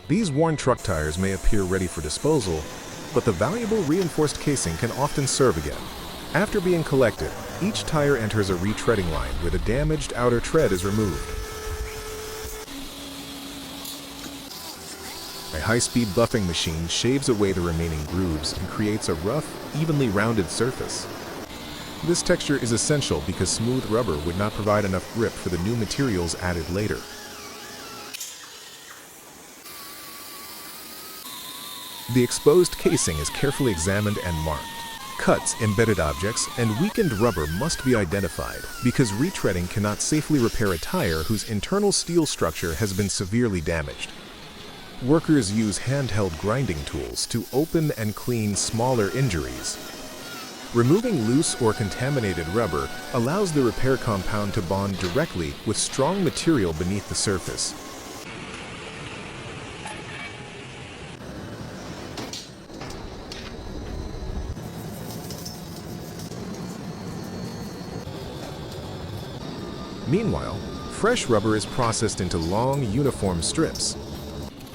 These worn truck tires may appear ready for disposal, but the valuable reinforced casing can often serve again. After being collected, each tire enters a retreading line where the damaged outer tread is removed. A high-speed buffing machine shaves away the remaining grooves and creates a rough, evenly rounded surface. This texture is essential because smooth rubber would not provide enough grip for the new materials added later. The exposed casing is carefully examined and marked. Cuts, embedded objects, and weakened rubber must be identified because retreading cannot safely repair a tire whose internal steel structure has been severely damaged. Workers use handheld grinding tools to open and clean smaller injuries. Removing loose or contaminated rubber allows the repair compound to bond directly with strong material beneath the surface. Meanwhile, fresh rubber is processed into long, uniform strips.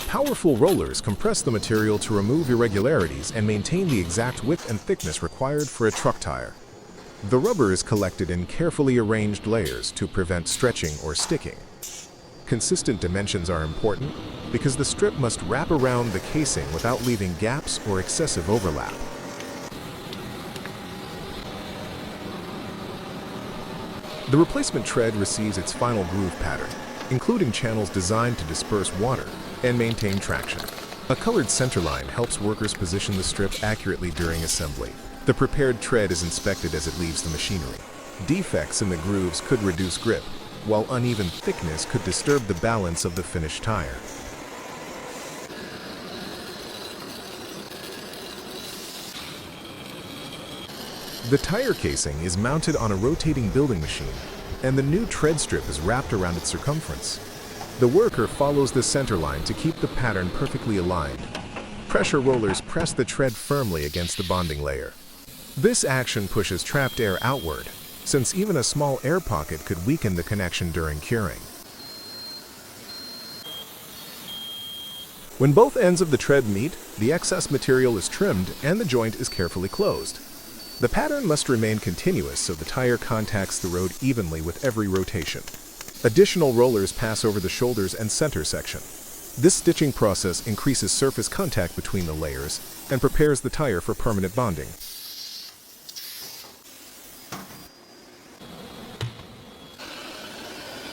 Powerful rollers compress the material to remove irregularities and maintain the exact width and thickness required for a truck tire. The rubber is collected in carefully arranged layers to prevent stretching or sticking. Consistent dimensions are important because the strip must wrap around the casing without leaving gaps or excessive overlap. The replacement tread receives its final groove pattern, including channels designed to disperse water and maintain traction. A colored centerline helps workers position the strip accurately during assembly. The prepared tread is inspected as it leaves the machinery. Defects in the grooves could reduce grip, while uneven thickness could disturb the balance of the finished tire. The tire casing is mounted on a rotating building machine, and the new tread strip is wrapped around its circumference. The worker follows the center line to keep the pattern perfectly aligned. Pressure rollers press the tread firmly against the bonding layer. This action pushes trapped air outward, since even a small air pocket could weaken the connection during curing. When both ends of the tread meet, the excess material is trimmed and the joint is carefully closed. The pattern must remain continuous so the tire contacts the road evenly with every rotation. Additional rollers pass over the shoulders and center section. This stitching process increases surface contact between the layers and prepares the tire for permanent bonding.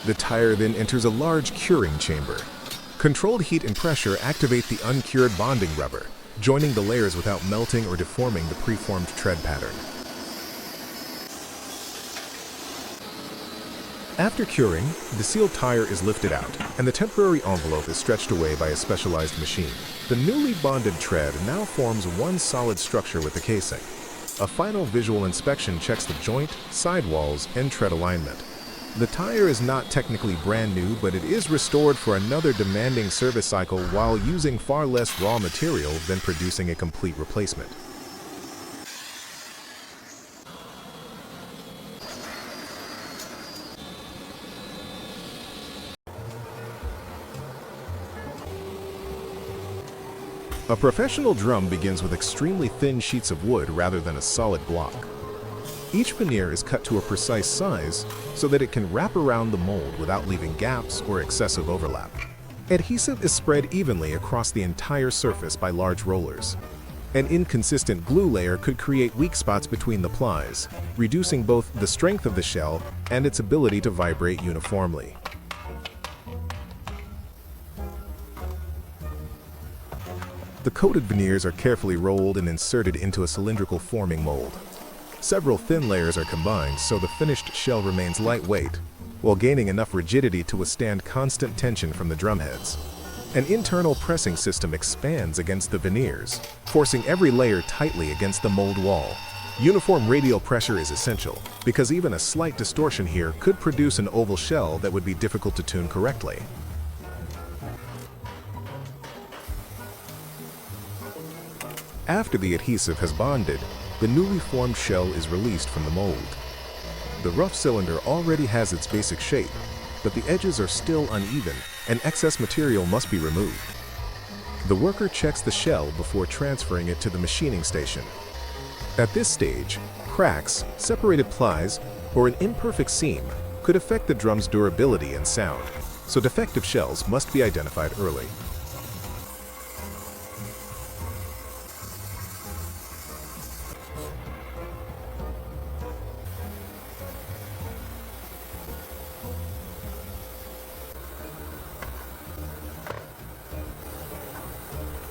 The tire then enters a large curing chamber. Controlled heat and pressure activate the uncured bonding rubber, joining the layers without melting or deforming the preformed tread pattern. After curing, the sealed tire is lifted out, and the temporary envelope is stretched away by a specialized machine. The newly bonded tread now forms one solid structure with the casing. A final visual inspection checks the joint, sidewalls, and tread alignment. The tire is not technically brand new, but it is restored for another demanding service cycle while using far less raw material than producing a complete replacement. A professional drum begins with extremely thin sheets of wood rather than a solid block. Each veneer is cut to a precise size so that it can wrap around the mold without leaving gaps or excessive overlap. Adhesive is spread evenly across the entire surface by large rollers. An inconsistent glue layer could create weak spots between the plies, reducing both the strength of the shell and its ability to vibrate uniformly. The coated veneers are carefully rolled and inserted into a cylindrical forming mold. Several thin layers are combined so the finished shell remains lightweight, while gaining enough rigidity to withstand constant tension from the drumheads. An internal pressing system expands against the veneers, forcing every layer tightly against the mold wall. Uniform radial pressure is essential, because even a slight distortion here could produce an oval shell that would be difficult to tune correctly. After the adhesive has bonded, the newly formed shell is released from the mold. The rough cylinder already has its basic shape, but the edges are still uneven and excess material must be removed. The worker checks the shell before transferring it to the machining station. At this stage, cracks, separated plies, or an imperfect seam could affect the drum's durability and sound, so defective shells must be identified early.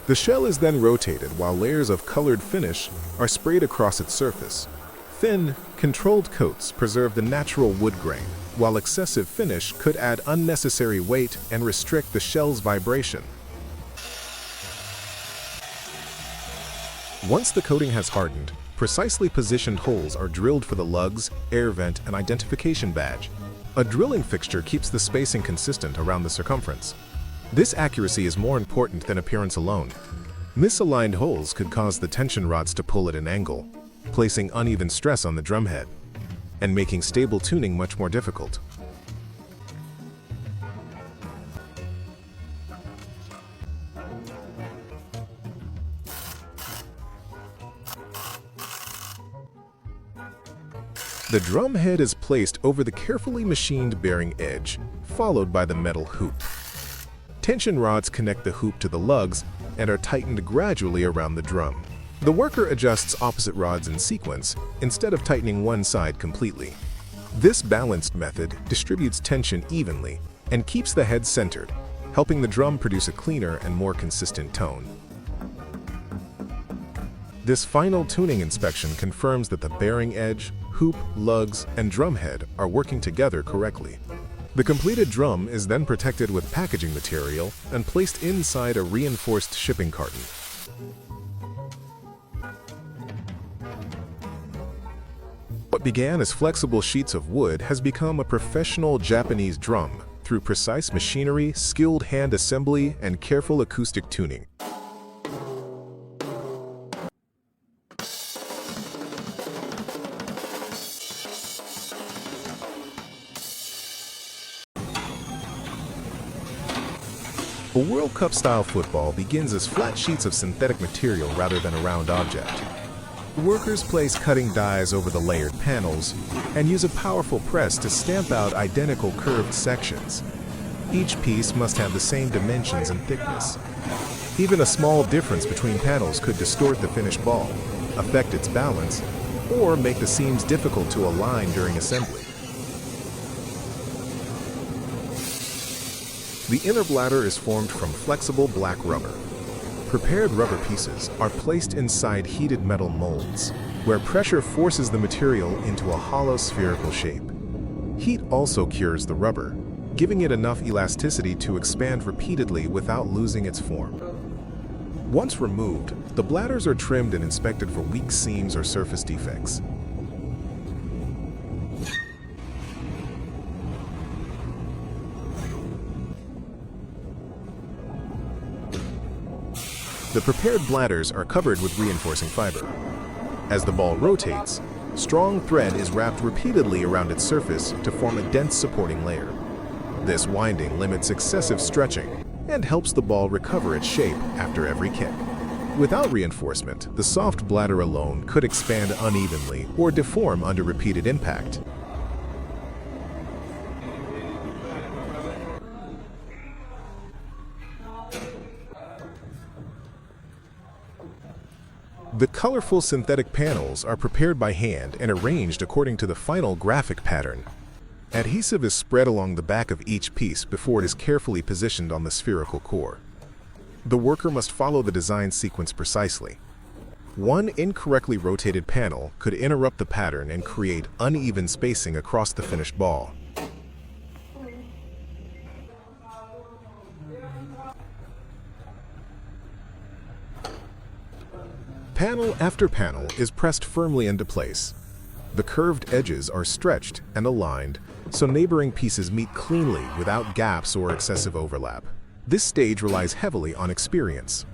The shell is then rotated while layers of colored finish are sprayed across its surface. Thin, controlled coats preserve the natural wood grain, while excessive finish could add unnecessary weight and restrict the shell's vibration. Once the coating has hardened, precisely positioned holes are drilled for the lugs, air vent, and identification badge. A drilling fixture keeps the spacing consistent around the circumference. This accuracy is more important than appearance alone. Misaligned holes could cause the tension rods to pull at an angle, placing uneven stress on the drumhead, and making stable tuning much more difficult. The drum head is placed over the carefully machined bearing edge, followed by the metal hoop. Tension rods connect the hoop to the lugs and are tightened gradually around the drum. The worker adjusts opposite rods in sequence instead of tightening one side completely. This balanced method distributes tension evenly and keeps the head centered, helping the drum produce a cleaner and more consistent tone. This final tuning inspection confirms that the bearing edge, hoop, lugs, and drum head are working together correctly. The completed drum is then protected with packaging material and placed inside a reinforced shipping carton. What began as flexible sheets of wood has become a professional Japanese drum through precise machinery, skilled hand assembly, and careful acoustic tuning. A World Cup-style football begins as flat sheets of synthetic material rather than a round object. Workers place cutting dies over the layered panels and use a powerful press to stamp out identical curved sections. Each piece must have the same dimensions and thickness. Even a small difference between panels could distort the finished ball, affect its balance, or make the seams difficult to align during assembly. The inner bladder is formed from flexible black rubber. Prepared rubber pieces are placed inside heated metal molds, where pressure forces the material into a hollow spherical shape. Heat also cures the rubber, giving it enough elasticity to expand repeatedly without losing its form. Once removed, the bladders are trimmed and inspected for weak seams or surface defects. The prepared bladders are covered with reinforcing fiber. As the ball rotates, strong thread is wrapped repeatedly around its surface to form a dense supporting layer. This winding limits excessive stretching and helps the ball recover its shape after every kick. Without reinforcement, the soft bladder alone could expand unevenly or deform under repeated impact. The colorful synthetic panels are prepared by hand and arranged according to the final graphic pattern. Adhesive is spread along the back of each piece before it is carefully positioned on the spherical core. The worker must follow the design sequence precisely. One incorrectly rotated panel could interrupt the pattern and create uneven spacing across the finished ball. Panel after panel is pressed firmly into place. The curved edges are stretched and aligned so neighboring pieces meet cleanly without gaps or excessive overlap. This stage relies heavily on experience.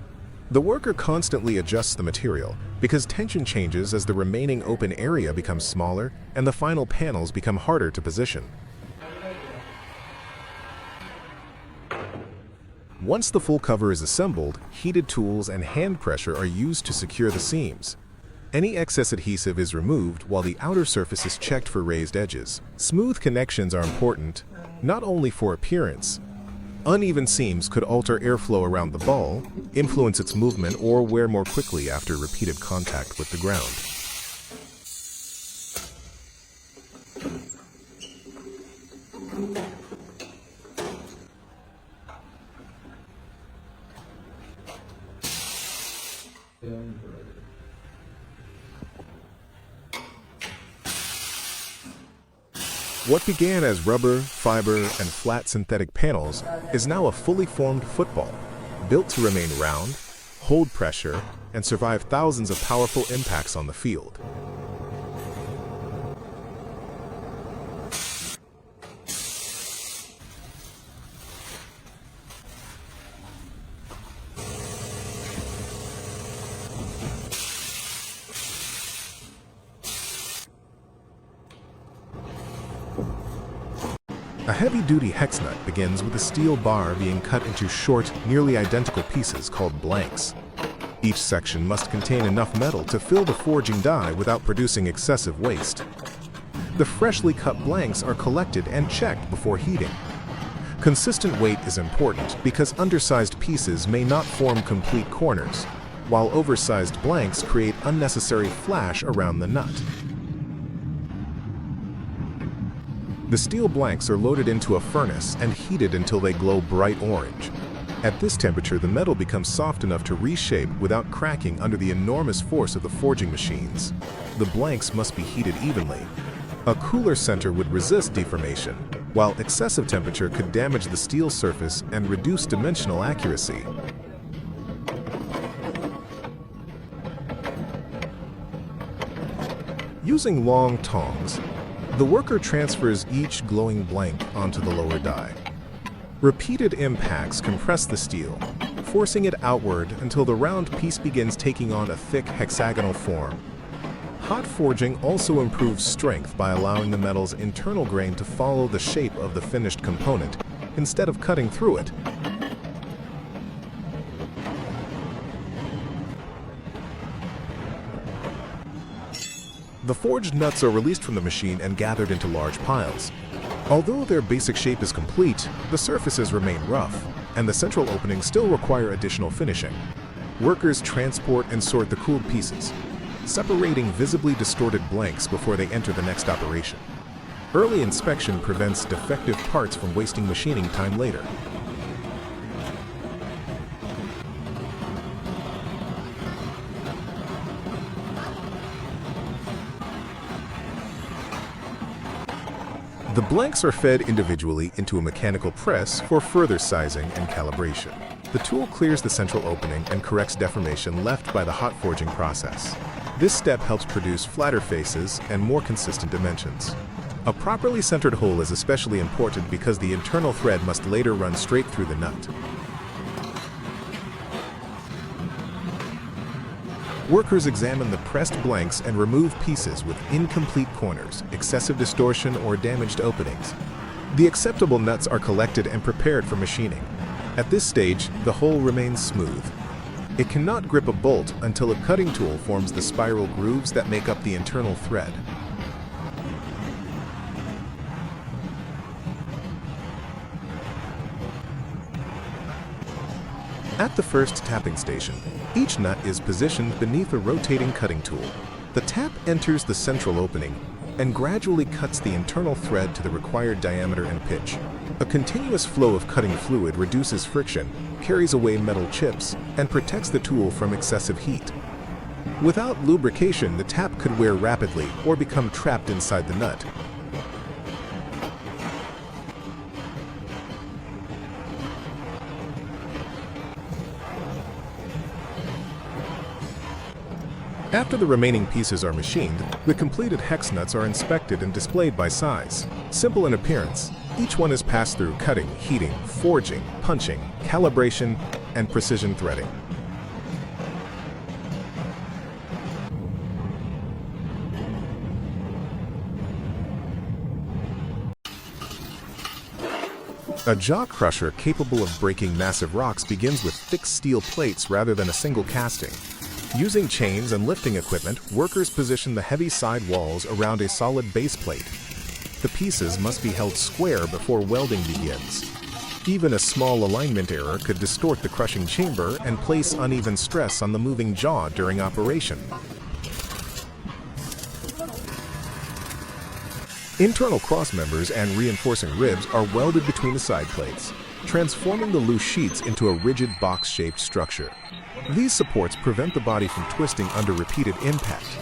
The worker constantly adjusts the material because tension changes as the remaining open area becomes smaller and the final panels become harder to position. Once the full cover is assembled, heated tools and hand pressure are used to secure the seams. Any excess adhesive is removed while the outer surface is checked for raised edges. Smooth connections are important, not only for appearance. Uneven seams could alter airflow around the ball, influence its movement, or wear more quickly after repeated contact with the ground. What began as rubber, fiber, and flat synthetic panels is now a fully formed football, built to remain round, hold pressure, and survive thousands of powerful impacts on the field. A heavy-duty hex nut begins with a steel bar being cut into short, nearly identical pieces called blanks. Each section must contain enough metal to fill the forging die without producing excessive waste. The freshly cut blanks are collected and checked before heating. Consistent weight is important because undersized pieces may not form complete corners, while oversized blanks create unnecessary flash around the nut. The steel blanks are loaded into a furnace and heated until they glow bright orange. At this temperature, the metal becomes soft enough to reshape without cracking under the enormous force of the forging machines. The blanks must be heated evenly. A cooler center would resist deformation, while excessive temperature could damage the steel surface and reduce dimensional accuracy. Using long tongs, the worker transfers each glowing blank onto the lower die. Repeated impacts compress the steel, forcing it outward until the round piece begins taking on a thick hexagonal form. Hot forging also improves strength by allowing the metal's internal grain to follow the shape of the finished component instead of cutting through it. The forged nuts are released from the machine and gathered into large piles. Although their basic shape is complete, the surfaces remain rough, and the central openings still require additional finishing. Workers transport and sort the cooled pieces, separating visibly distorted blanks before they enter the next operation. Early inspection prevents defective parts from wasting machining time later. The blanks are fed individually into a mechanical press for further sizing and calibration. The tool clears the central opening and corrects deformation left by the hot forging process. This step helps produce flatter faces and more consistent dimensions. A properly centered hole is especially important because the internal thread must later run straight through the nut. Workers examine the pressed blanks and remove pieces with incomplete corners, excessive distortion, or damaged openings. The acceptable nuts are collected and prepared for machining. At this stage, the hole remains smooth. It cannot grip a bolt until a cutting tool forms the spiral grooves that make up the internal thread. At the first tapping station, each nut is positioned beneath a rotating cutting tool. The tap enters the central opening and gradually cuts the internal thread to the required diameter and pitch. A continuous flow of cutting fluid reduces friction, carries away metal chips, and protects the tool from excessive heat. Without lubrication, the tap could wear rapidly or become trapped inside the nut. After the remaining pieces are machined, the completed hex nuts are inspected and displayed by size. Simple in appearance, each one is passed through cutting, heating, forging, punching, calibration, and precision threading. A jaw crusher capable of breaking massive rocks begins with thick steel plates rather than a single casting. Using chains and lifting equipment, workers position the heavy side walls around a solid base plate. The pieces must be held square before welding begins. Even a small alignment error could distort the crushing chamber and place uneven stress on the moving jaw during operation. Internal crossmembers and reinforcing ribs are welded between the side plates, transforming the loose sheets into a rigid box-shaped structure. These supports prevent the body from twisting under repeated impact.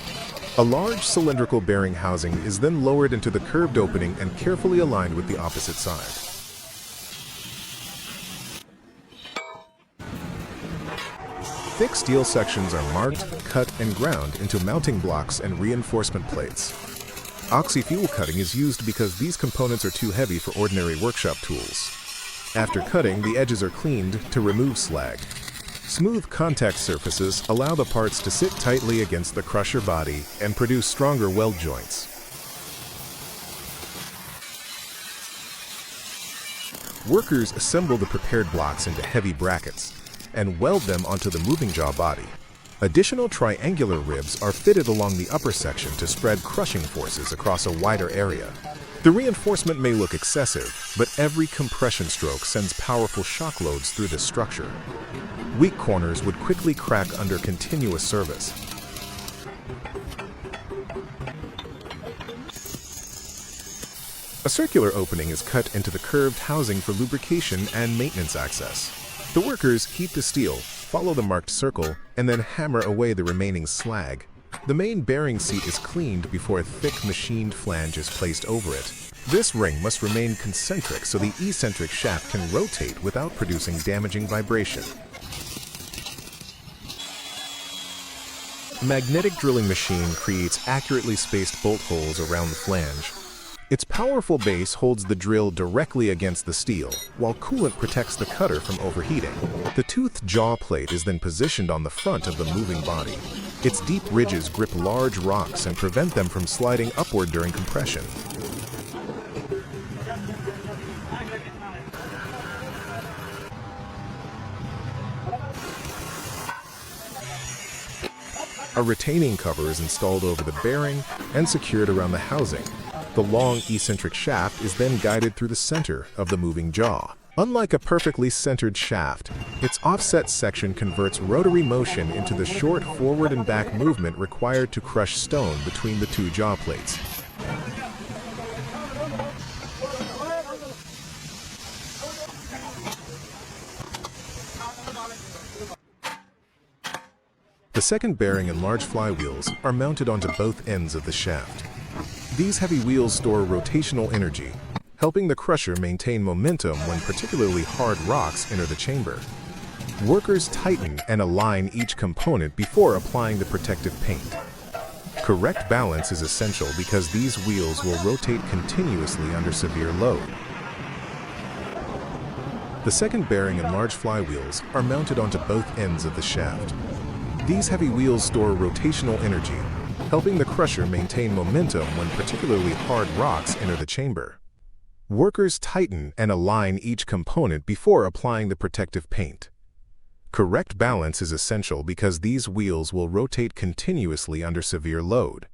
A large cylindrical bearing housing is then lowered into the curved opening and carefully aligned with the opposite side. Thick steel sections are marked, cut, and ground into mounting blocks and reinforcement plates. Oxy-fuel cutting is used because these components are too heavy for ordinary workshop tools. After cutting, the edges are cleaned to remove slag. Smooth contact surfaces allow the parts to sit tightly against the crusher body and produce stronger weld joints. Workers assemble the prepared blocks into heavy brackets and weld them onto the moving jaw body. Additional triangular ribs are fitted along the upper section to spread crushing forces across a wider area. The reinforcement may look excessive, but every compression stroke sends powerful shock loads through the structure. Weak corners would quickly crack under continuous service. A circular opening is cut into the curved housing for lubrication and maintenance access. The workers heat the steel, follow the marked circle, and then hammer away the remaining slag. The main bearing seat is cleaned before a thick machined flange is placed over it. This ring must remain concentric so the eccentric shaft can rotate without producing damaging vibration. A magnetic drilling machine creates accurately spaced bolt holes around the flange. Its powerful base holds the drill directly against the steel, while coolant protects the cutter from overheating. The toothed jaw plate is then positioned on the front of the moving body. Its deep ridges grip large rocks and prevent them from sliding upward during compression. A retaining cover is installed over the bearing and secured around the housing. The long eccentric shaft is then guided through the center of the moving jaw. Unlike a perfectly centered shaft, its offset section converts rotary motion into the short forward and back movement required to crush stone between the two jaw plates. The second bearing and large flywheels are mounted onto both ends of the shaft. These heavy wheels store rotational energy, helping the crusher maintain momentum when particularly hard rocks enter the chamber. Workers tighten and align each component before applying the protective paint. Correct balance is essential because these wheels will rotate continuously under severe load. The second bearing and large flywheels are mounted onto both ends of the shaft. These heavy wheels store rotational energy, helping the crusher maintain momentum when particularly hard rocks enter the chamber. Workers tighten and align each component before applying the protective paint. Correct balance is essential because these wheels will rotate continuously under severe load.